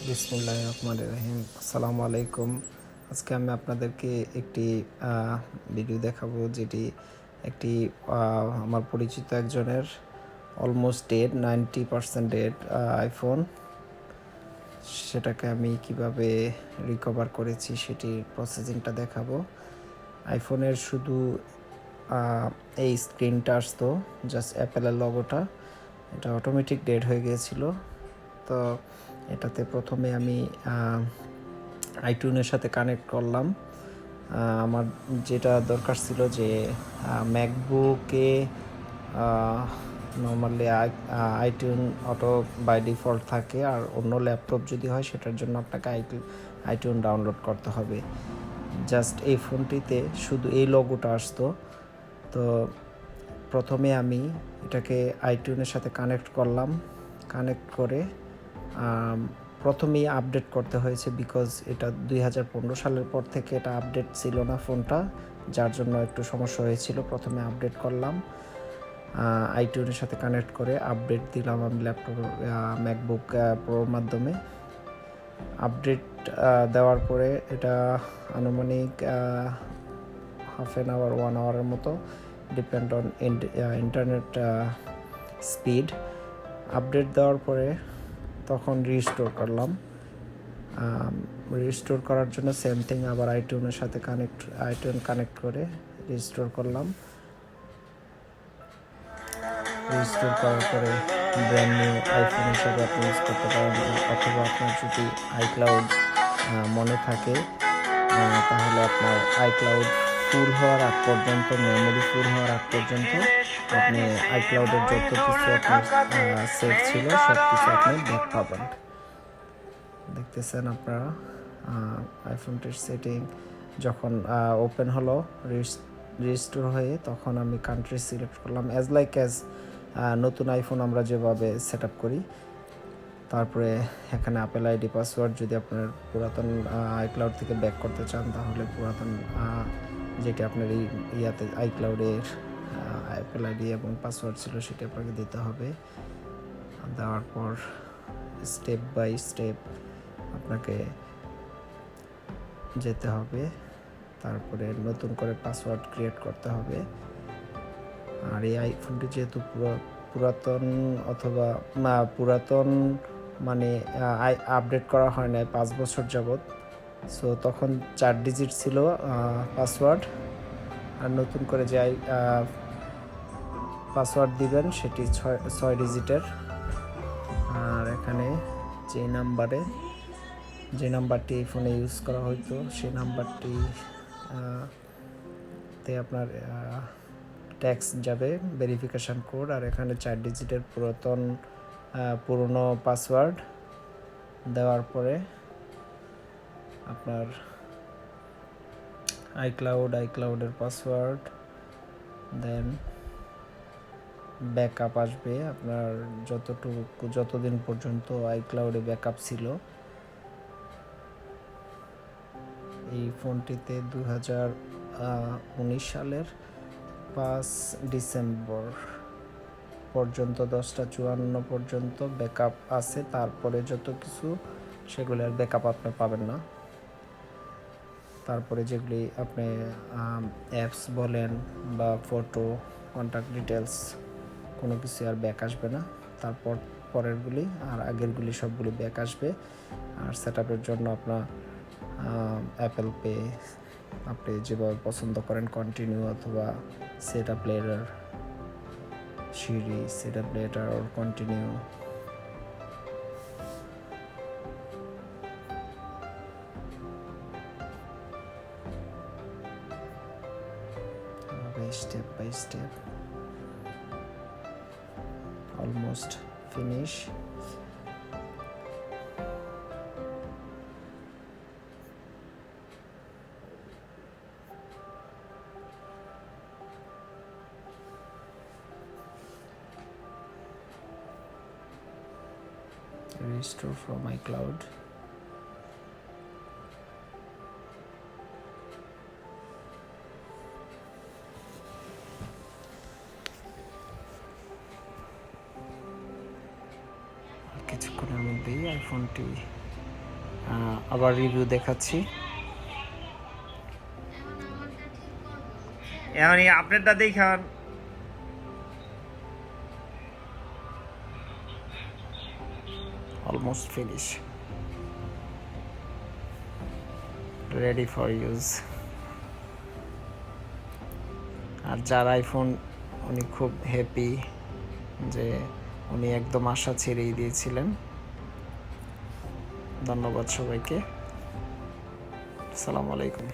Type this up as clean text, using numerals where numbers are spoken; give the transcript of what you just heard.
বিসমিল্লাহির রহমানির রহিম। আসসালামু আলাইকুম। আজকে আমি আপনাদেরকে একটি ভিডিও দেখাবো, যেটি একটি আমার পরিচিত একজনের অলমোস্ট ডেড 90% ডেড আইফোন। সেটাকে আমি কিভাবে রিকভার করেছি সেটির প্রসেসিংটা দেখাবো। আইফোনের শুধু এই স্ক্রিনটা আসতো, জাস্ট অ্যাপেলের লগোটা, এটা অটোমেটিক ডেড হয়ে গিয়েছিল। তো এটাতে প্রথমে আমি আইটিউনের সাথে কানেক্ট করলাম। আমার যেটা দরকার ছিল যে ম্যাকবুকে normally iTune auto by default থাকে, আর অন্য ল্যাপটপ যদি হয় সেটার জন্য আপনাকে আইটিউন ডাউনলোড করতে হবে। জাস্ট এই ফোনটিতে শুধু এই লগোটা আসতো। তো প্রথমে আমি এটাকে আইটিউনের সাথে কানেক্ট করলাম। কানেক্ট করে প্রথমেই আপডেট করতে হয়েছে, বিকজ এটা 2015 সালের পর থেকে এটা আপডেট ছিল না ফোনটা, যার জন্য একটু সমস্যা হয়েছিল। প্রথমে আপডেট করলাম, আইটিউনের সাথে কানেক্ট করে আপডেট দিলাম আমি ল্যাপটপ ম্যাকবুক প্রোর মাধ্যমে। আপডেট দেওয়ার পরে এটা আনুমানিক হাফ অ্যান আওয়ার 1 আওয়ারের মতো, depend on internet speed. Update দেওয়ার পরে তখন রিস্টোর করলাম। রিস্টোর করার জন্য সেম থিং, আবার আইটিউনের সাথে আইটিউন কানেক্ট করে রিস্টোর করলাম। রিস্টোর করার পরে ব্র্যান্ড নিউ আইফোন হিসেবে আপনি ইউজ করতে পারেন, অথবা আপনার যদি আইক্লাউড মনে থাকে তাহলে আপনার আইক্লাউড ফুল হওয়ার আগ পর্যন্ত, মেমোরি ফুল হওয়ার আগ পর্যন্ত আপনি আইক্লাউডের যত কিছু আপনার সেভ ছিল সব কিছু আপনি ব্যাক পাবেন। দেখতেছেন আপনারা আইফোনটির সেটিং যখন ওপেন হলো রিস্টোর হয়ে, তখন আমি কান্ট্রি সিলেক্ট করলাম অ্যাজ নতুন আইফোন আমরা যেভাবে সেট আপ করি। তারপরে এখানে অ্যাপেল আইডি পাসওয়ার্ড, যদি আপনার পুরাতন আইক্লাউড থেকে ব্যাক করতে চান তাহলে পুরাতন যেটি আপনার এই ইয়াতে আইক্লাউডের অ্যাপেল আইডি এবং পাসওয়ার্ড ছিল সেটি আপনাকে দিতে হবে। দেওয়ার পর স্টেপ বাই স্টেপ আপনাকে যেতে হবে। তারপরে নতুন করে পাসওয়ার্ড ক্রিয়েট করতে হবে। আর এই আইফোনটি যেহেতু পুরাতন অথবা পুরাতন মানে আপডেট করা হয় না 5 বছর যাবৎ, সো তখন 4 ডিজিট ছিল পাসওয়ার্ড, আর নতুন করে যে পাসওয়ার্ড দিবেন সেটি 6 ডিজিটের। আর এখানে যে নাম্বারটি এই ফোনে ইউজ করা হইতো সেই নাম্বারটি তে আপনার ট্যাক্স যাবে, ভেরিফিকেশান কোড, আর এখানে 4 ডিজিটের পুরনো পাসওয়ার্ড দেওয়ার পরে আপনার আইক্লাউডের পাসওয়ার্ড, দেন ব্যাকআপ আসবে আপনার যতদিন পর্যন্ত আইক্লাউডে ব্যাকআপ ছিল। এই ফোনটিতে 2019 সালের 5 ডিসেম্বর পর্যন্ত 10:54 পর্যন্ত ব্যাকআপ আছে। তারপরে যত কিছু সেগুলি আর ব্যাকআপ আপনি পাবেন না। তারপরে যেগুলি আপনি অ্যাপস বলেন বা ফটো, কন্ট্যাক্ট ডিটেলস, কোনো কিছু আর ব্যাক আসবে না। তারপর পরেরগুলি আর আগেরগুলি সবগুলি ব্যাক আসবে। আর সেট আপের জন্য আপনার অ্যাপেল পে আপনি যেভাবে পছন্দ করেন, কন্টিনিউ অথবা set up letter, series set up letter or continue, step by step, almost finish. Restore from iCloud. কিছুক্ষণের মধ্যেই আইফোনটি আবার রিভিউ দেখাচ্ছি। এখন আপনারটা দেখান। Almost finish, ready for use. আর যার আইফোন উনি খুব হ্যাপি যে উনি একদম আশা ছেড়েই দিয়েছিলেন। ধন্যবাদ সবাইকে। আসসালামু আলাইকুম।